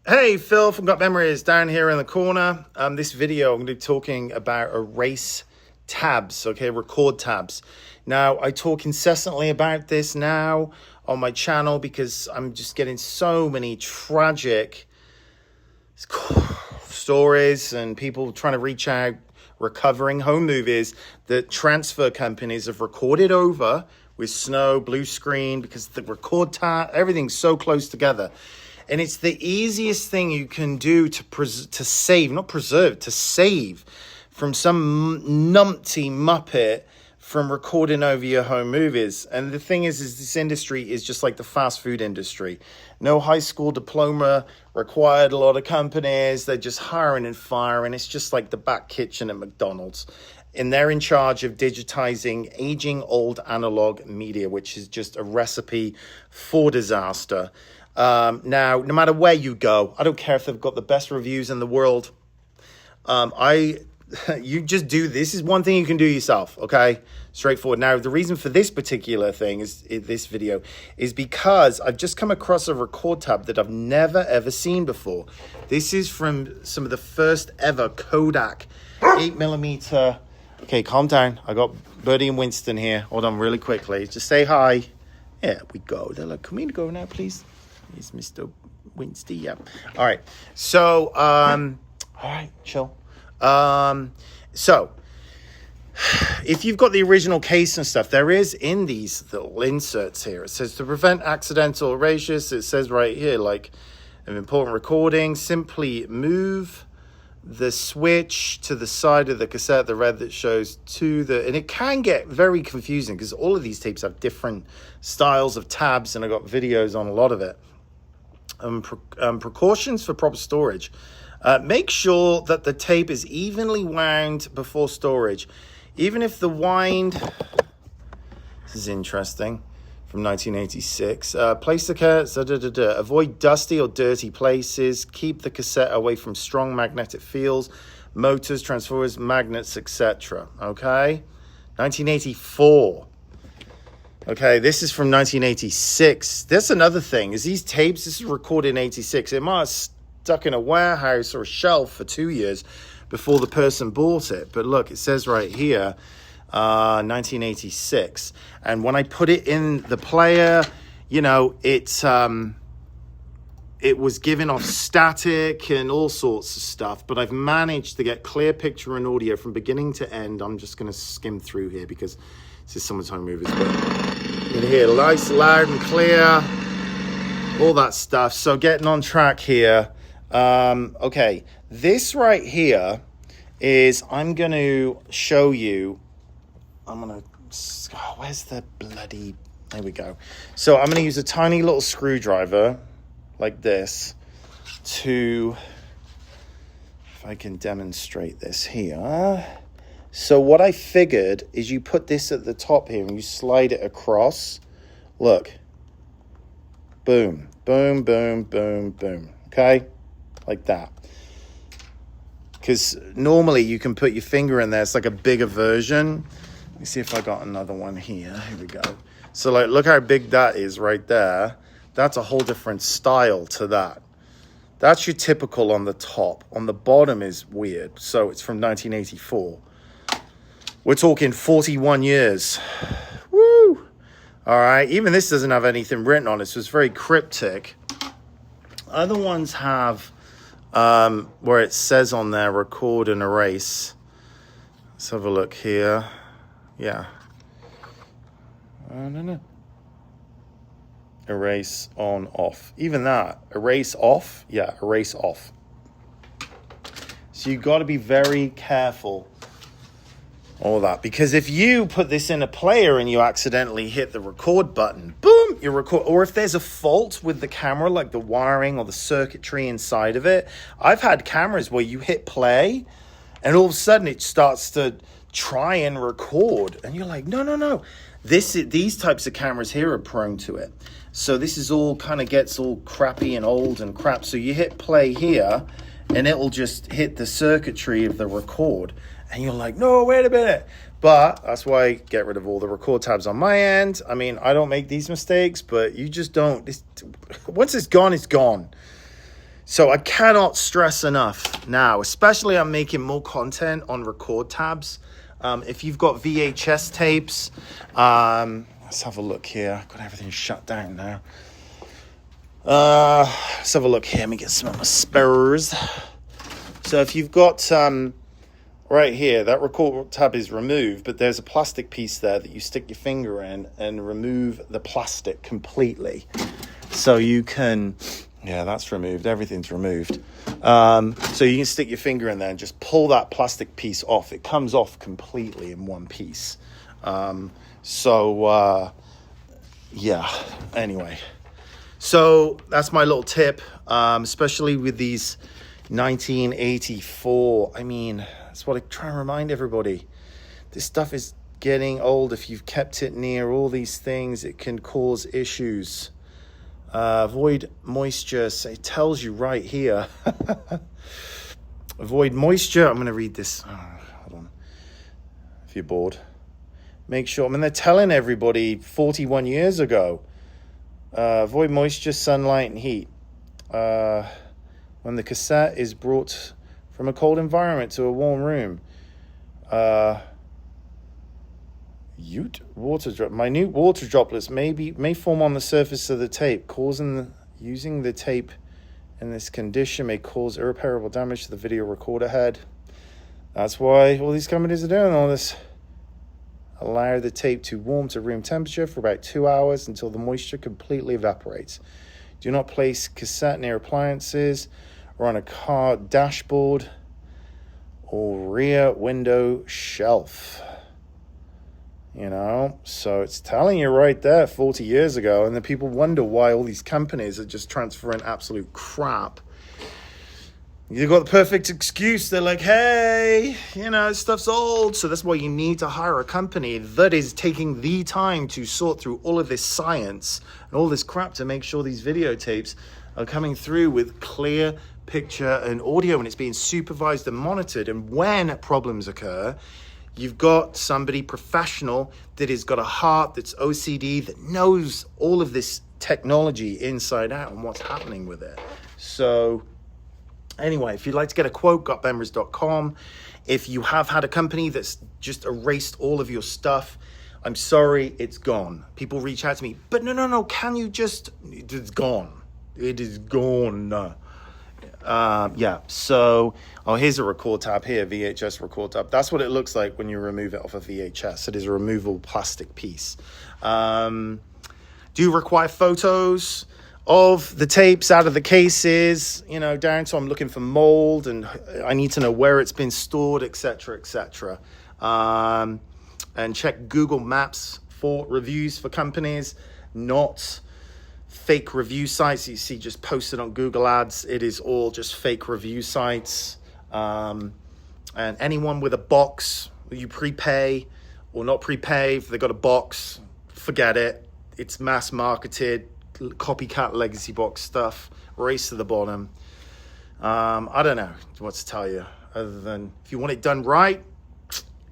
Hey, Phil from Got Memories down here in the corner. This video, I'm going to be talking about erase tabs, okay, record tabs. Now, I talk incessantly about this now on my channel because I'm just getting so many tragic stories and people trying to reach out, recovering home movies that transfer companies have recorded over with snow, blue screen, because the record tab, everything's so close together. And it's the easiest thing you can do to save, not preserve, to save from some numpty muppet from recording over your home movies. And the thing is this industry is just like the fast food industry. No high school diploma required, a lot of companies. They're just hiring and firing. It's just like the back kitchen at McDonald's. And they're in charge of digitizing aging old analog media, which is just a recipe for disaster. Now, no matter where you go, I don't care if they've got the best reviews in the world. You just do, this is one thing you can do yourself, okay? Straightforward. Now, the reason for this particular thing this video is because I've just come across a record tab that I've never ever seen before. This is from some of the first ever Kodak 8mm. Okay, calm down. I got Birdie and Winston here. Hold on really quickly. Just say hi. There we go. They're like, can we go now, please? Is Mr. Winsty? Yeah. All right. So, all right, chill. So, if you've got the original case and stuff, there is in these little inserts here. It says to prevent accidental erasures. It says right here, like an important recording, simply move the switch to the side of the cassette, the red that shows to the, and it can get very confusing because all of these tapes have different styles of tabs, and I got videos on a lot of it. Precautions for proper storage. Make sure that the tape is evenly wound before storage. Even if the wind, this is interesting, from 1986. Place the cassette, avoid dusty or dirty places. Keep the cassette away from strong magnetic fields, motors, transformers, magnets, etc. Okay? 1984. Okay, this is from 1986. That's another thing, is these tapes, this is recorded in 86. It might have stuck in a warehouse or a shelf for 2 years before the person bought it. But look, it says right here, 1986. And when I put it in the player, you know, it was giving off static and all sorts of stuff. But I've managed to get clear picture and audio from beginning to end. I'm just going to skim through here because this is someone's home movies. But you can hear nice, loud and clear, all that stuff. So getting on track here. Okay, this right here is, I'm going to show you, where's the bloody, there we go. So I'm going to use a tiny little screwdriver like this to, if I can demonstrate this here. So what I figured is you put this at the top here and you slide it across. Look. Boom, boom, boom, boom, boom. Okay? Like that. Because normally you can put your finger in there. It's like a bigger version. Let me see if I got another one here. Here we go. So like, look how big that is right there. That's a whole different style to that. That's your typical on the top. On the bottom is weird. So it's from 1984. We're talking 41 years. Woo! All right. Even this doesn't have anything written on it, so it's very cryptic. Other ones have where it says on there, record and erase. Let's have a look here. Yeah. No. Erase on, off. Even that. Erase off. Yeah, erase off. So you've got to be very careful. All that, because if you put this in a player and you accidentally hit the record button, boom, you record. Or if there's a fault with the camera, like the wiring or the circuitry inside of it, I've had cameras where you hit play and all of a sudden it starts to try and record, and you're like, no. These types of cameras here are prone to it. So this is all kind of gets all crappy and old and crap. So you hit play here and it will just hit the circuitry of the record. And you're like, no, wait a minute. But that's why I get rid of all the record tabs on my end. I mean, I don't make these mistakes, but you just don't. Once it's gone, it's gone. So I cannot stress enough now, especially I'm making more content on record tabs. If you've got VHS tapes, let's have a look here. I've got everything shut down now. Let's have a look here. Let me get some of my spares. So if you've got right here, that record tab is removed, but there's a plastic piece there that you stick your finger in and remove the plastic completely. So you can, yeah, that's removed. Everything's removed. So you can stick your finger in there and just pull that plastic piece off. It comes off completely in one piece. Yeah, anyway. So that's my little tip, especially with these 1984. I mean, that's what I try and remind everybody. This stuff is getting old. If you've kept it near all these things, it can cause issues. Avoid moisture. So it tells you right here. Avoid moisture. I'm going to read this. Hold on. If you're bored. Make sure. I mean, they're telling everybody 41 years ago. Avoid moisture, sunlight, and heat. When the cassette is brought from a cold environment to a warm room. Minute water droplets may form on the surface of the tape, using the tape in this condition may cause irreparable damage to the video recorder head. That's why all these companies are doing all this. Allow the tape to warm to room temperature for about 2 hours until the moisture completely evaporates. Do not place cassette near appliances or on a car dashboard or rear window shelf. You know, so it's telling you right there 40 years ago, and then people wonder why all these companies are just transferring absolute crap. You've got the perfect excuse. They're like, hey, you know, stuff's old. So that's why you need to hire a company that is taking the time to sort through all of this science and all this crap to make sure these videotapes are coming through with clear picture and audio, and it's being supervised and monitored. And when problems occur, you've got somebody professional that has got a heart that's OCD, that knows all of this technology inside out and what's happening with it. So anyway, if you'd like to get a quote, gotmemories.com. If you have had a company that's just erased all of your stuff, I'm sorry, it's gone. People reach out to me, but no, can you just, it's gone. It is gone. Yeah, so, here's a record tab here, VHS record tab. That's what it looks like when you remove it off a VHS. It is a removable plastic piece. Do you require photos of the tapes out of the cases, you know, down to I'm looking for mold and I need to know where it's been stored, etc., etc. And check Google Maps for reviews for companies, not fake review sites you see just posted on Google Ads. It is all just fake review sites. And anyone with a box, you prepay or not prepay, if they got a box, forget it. It's mass marketed, copycat legacy box stuff, race to the bottom. I don't know what to tell you other than if you want it done right,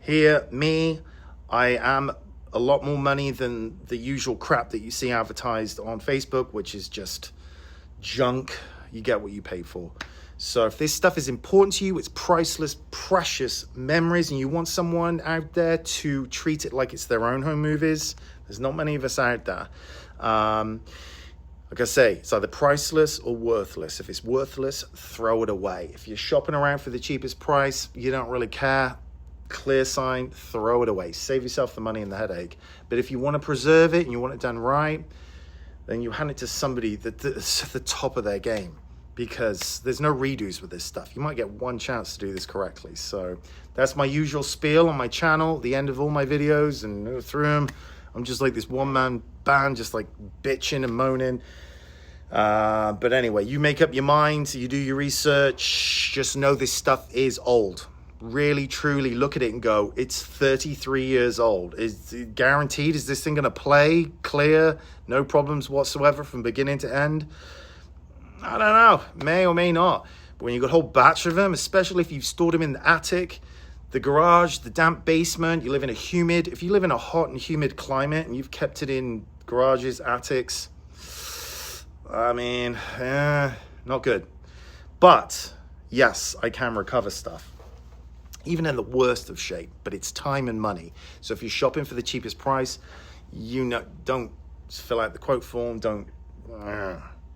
hear me. I am a lot more money than the usual crap that you see advertised on Facebook, which is just junk. You get what you pay for. So if this stuff is important to you, it's priceless, precious memories, and you want someone out there to treat it like it's their own home movies, there's not many of us out there. Like I say, it's either priceless or worthless. If it's worthless, throw it away. If you're shopping around for the cheapest price, you don't really care, clear sign, throw it away. Save yourself the money and the headache. But if you want to preserve it and you want it done right, then you hand it to somebody that's at the top of their game, because there's no redos with this stuff. You might get one chance to do this correctly. So that's my usual spiel on my channel, the end of all my videos, and through them, I'm just like this one-man band, just like bitching and moaning. But anyway, you make up your mind, you do your research, just know this stuff is old. Really, truly look at it and go, it's 33 years old. Is it guaranteed? Is this thing going to play clear? No problems whatsoever from beginning to end? I don't know. May or may not. But when you've got a whole batch of them, especially if you've stored them in the attic, the garage, the damp basement, you live in a humid, if you live in a hot and humid climate and you've kept it in garages, attics, I mean, not good. But yes, I can recover stuff, even in the worst of shape, but it's time and money. So if you're shopping for the cheapest price, don't fill out the quote form. Don't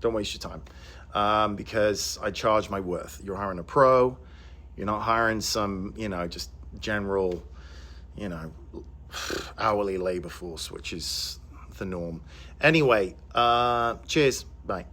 waste your time, because I charge my worth. You're hiring a pro. You're not hiring some, just general, hourly labor force, which is the norm. Anyway, cheers. Bye.